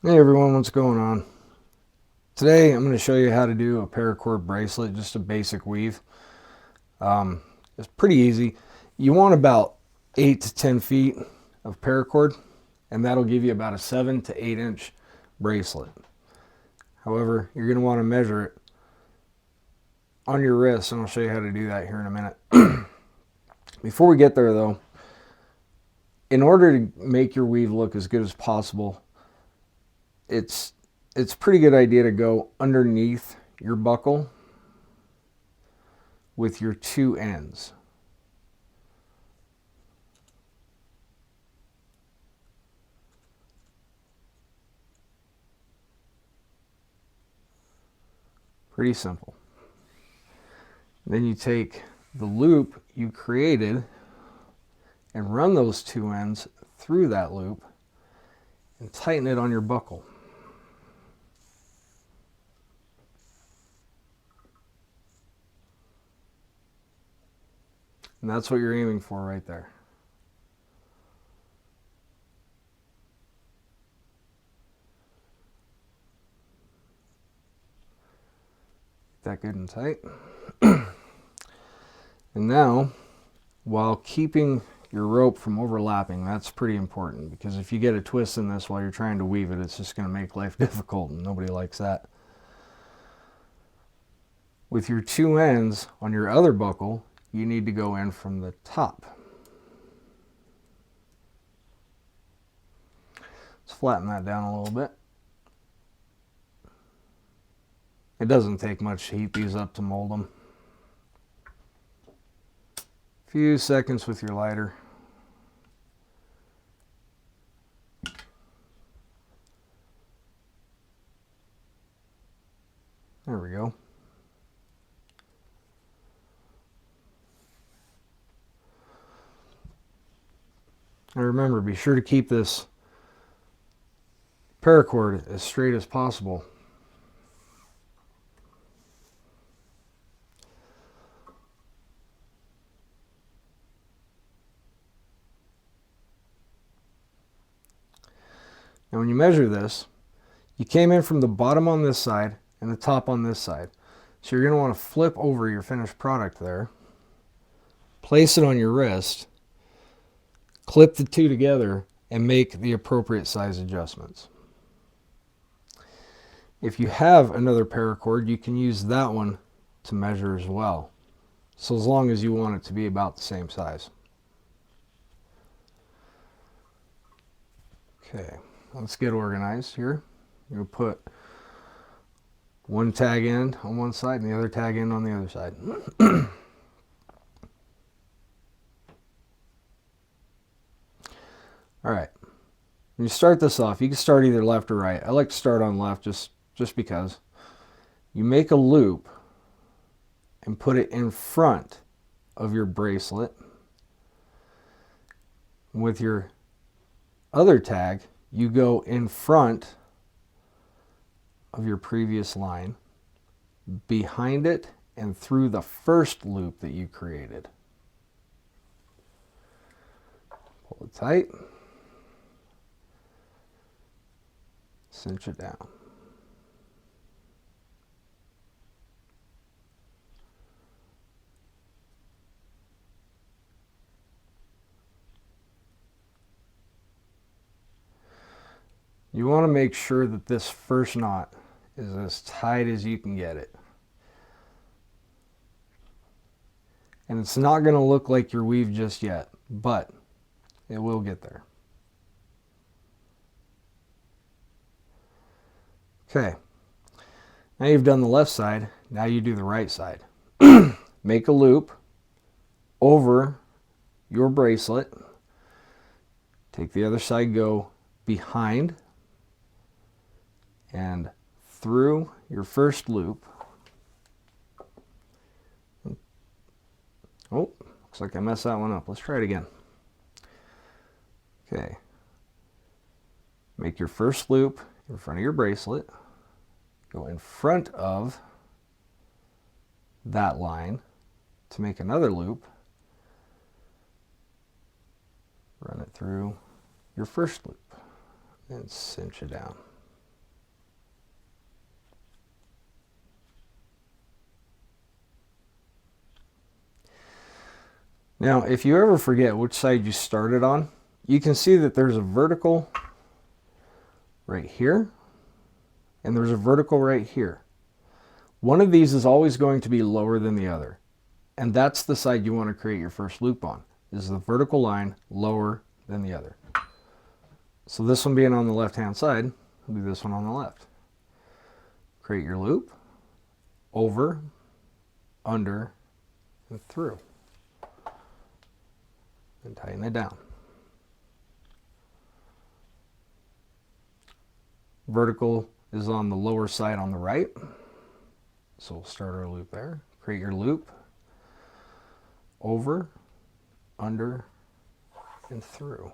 Hey everyone, what's going on? Today I'm going to show you how to do a paracord bracelet, just a basic weave. It's pretty easy. You want about 8 to 10 feet of paracord, and that'll give you about a 7 to 8 inch bracelet. However, you're going to want to measure it on your wrist, and I'll show you how to do that here in a minute. Before we get there though, in order to make your weave look as good as possible, it's a pretty good idea to go underneath your buckle with your two ends. Pretty simple. Then you take the loop you created and run those two ends through that loop and tighten it on your buckle. And that's what you're aiming for right there. Get that good and tight. And now, while keeping your rope from overlapping, that's pretty important, because if you get a twist in this while you're trying to weave it, it's just going to make life difficult, and nobody likes that. With your two ends on your other buckle, you need to go in from the top. Let's flatten that down a little bit. It doesn't take much to heat these up to mold them. A few seconds with your lighter. There we go. And remember, be sure to keep this paracord as straight as possible. Now when you measure this, you came in from the bottom on this side and the top on this side. So you're going to want to flip over your finished product there, place it on your wrist, clip the two together, and make the appropriate size adjustments. If you have another paracord, you can use that one to measure as well. So as long as you want it to be about the same size. Okay, let's get organized here. You're going to put one tag end on one side and the other tag end on the other side. All right, when you start this off, you can start either left or right. I like to start on left just because. You make a loop and put it in front of your bracelet. With your other tag, you go in front of your previous line, behind it, and through the first loop that you created. Pull it tight. Cinch it down. You want to make sure that this first knot is as tight as you can get it. And it's not going to look like your weave just yet, but it will get there. Okay, now you've done the left side, now you do the right side. Make a loop over your bracelet. Take the other side, go behind and through your first loop. Oh, looks like I messed that one up. Let's try it again. Okay. Make your first loop in front of your bracelet. Go in front of that line to make another loop. Run it through your first loop and cinch it down. Now, if you ever forget which side you started on, you can see that there's a vertical right here, and there's a vertical right here. One of these is always going to be lower than the other, and that's the side you want to create your first loop on, is the vertical line lower than the other. So this one being on the left-hand side, we'll do this one on the left. Create your loop, over, under, and through, and tighten it down. Vertical is on the lower side on the right, so we'll start our loop there. Create your loop, over, under, and through.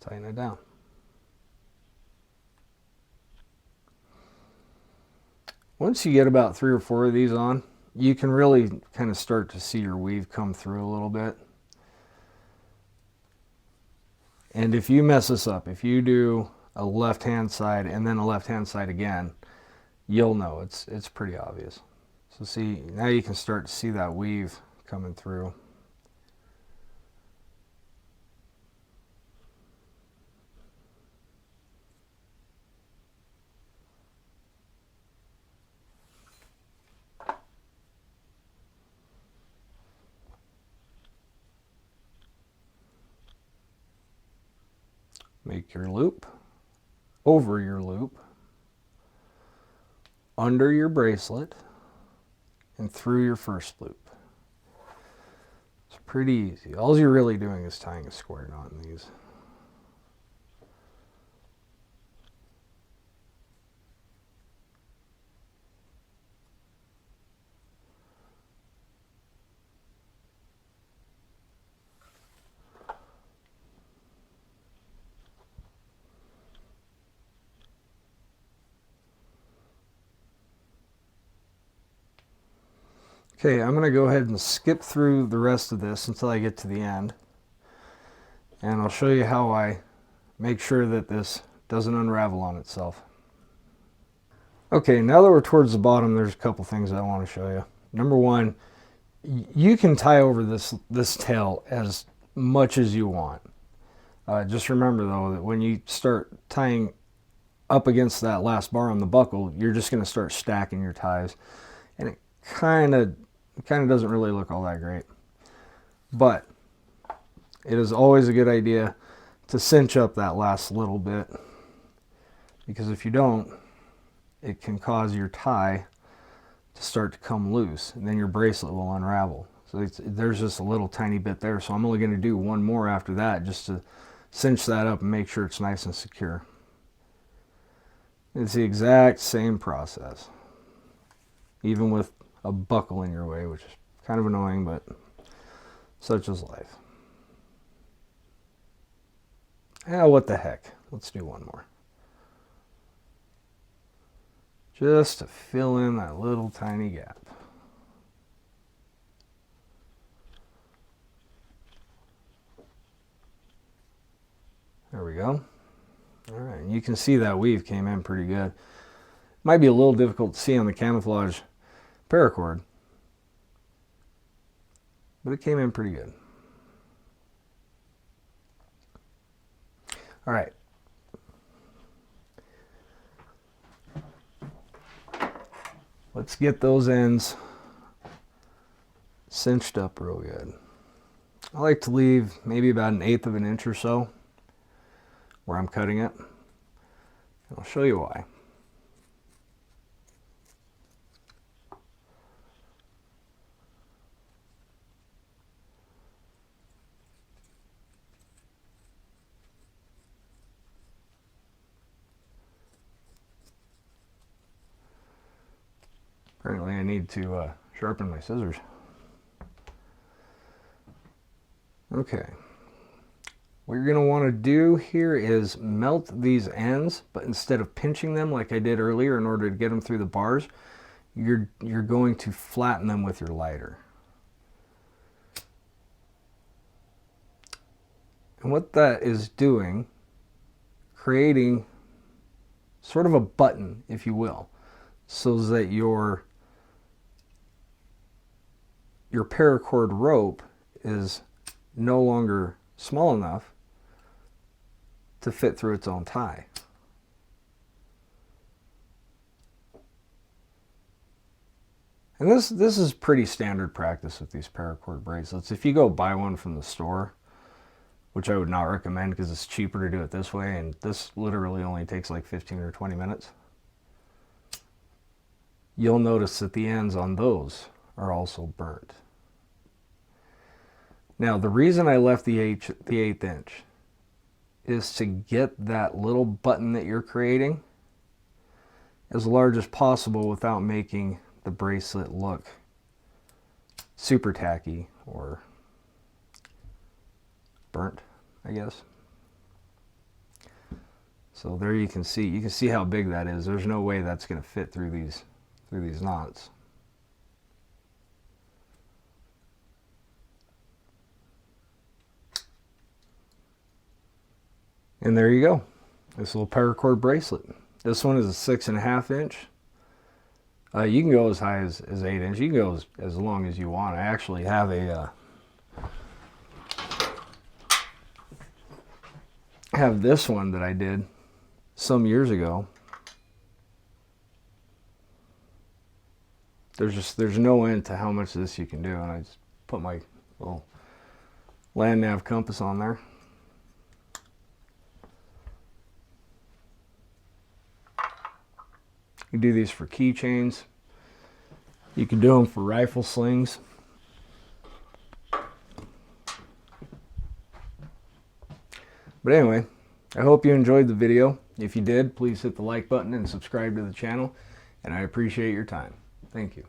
Tighten it down. Once you get about 3 or 4 of these on, you can really kind of start to see your weave come through a little bit. And if you mess this up, if you do a left-hand side and then a left-hand side again, you'll know it's pretty obvious. So see, now you can start to see that weave coming through. Make your loop, over your loop, under your bracelet, and through your first loop. It's pretty easy. All you're really doing is tying a square knot in these. Okay, I'm going to go ahead and skip through the rest of this until I get to the end. And I'll show you how I make sure that this doesn't unravel on itself. Okay, now that we're towards the bottom, there's a couple things I want to show you. Number one, you can tie over this tail as much as you want. Just remember though that when you start tying up against that last bar on the buckle, you're just going to start stacking your ties, and it kind of doesn't really look all that great. But it is always a good idea to cinch up that last little bit, because if you don't, it can cause your tie to start to come loose, and then your bracelet will unravel. So there's just a little tiny bit there, so I'm only going to do one more after that just to cinch that up and make sure it's nice and secure. It's the exact same process, even with a buckle in your way, which is kind of annoying, but such is life. Ah, what the heck. Let's do one more. Just to fill in that little tiny gap. There we go. All right, and you can see that weave came in pretty good. Might be a little difficult to see on the camouflage paracord, but it came in pretty good. All right. Let's get those ends cinched up real good. I like to leave maybe about 1/8 of an inch or so where I'm cutting it. And I'll show you why. Apparently I need to sharpen my scissors. Okay. What you're going to want to do here is melt these ends, but instead of pinching them like I did earlier in order to get them through the bars, you're going to flatten them with your lighter. And what that is doing, creating sort of a button, if you will, so that your your paracord rope is no longer small enough to fit through its own tie. And this is pretty standard practice with these paracord bracelets. If you go buy one from the store, which I would not recommend because it's cheaper to do it this way, and this literally only takes like 15 or 20 minutes, you'll notice that the ends on those are also burnt. Now, the reason I left the 1/8 inch is to get that little button that you're creating as large as possible without making the bracelet look super tacky or burnt, I guess. So there you can see how big that is. There's no way that's going to fit through these knots. And there you go, this little paracord bracelet. This one is a 6.5 inch. You can go as high as 8 inch. You can go as long as you want. I actually have have this one that I did some years ago. There's no end to how much of this you can do, and I just put my little land nav compass on there. You do these for keychains. You can do them for rifle slings. But anyway, I hope you enjoyed the video. If you did, please hit the like button and subscribe to the channel, and I appreciate your time. Thank you.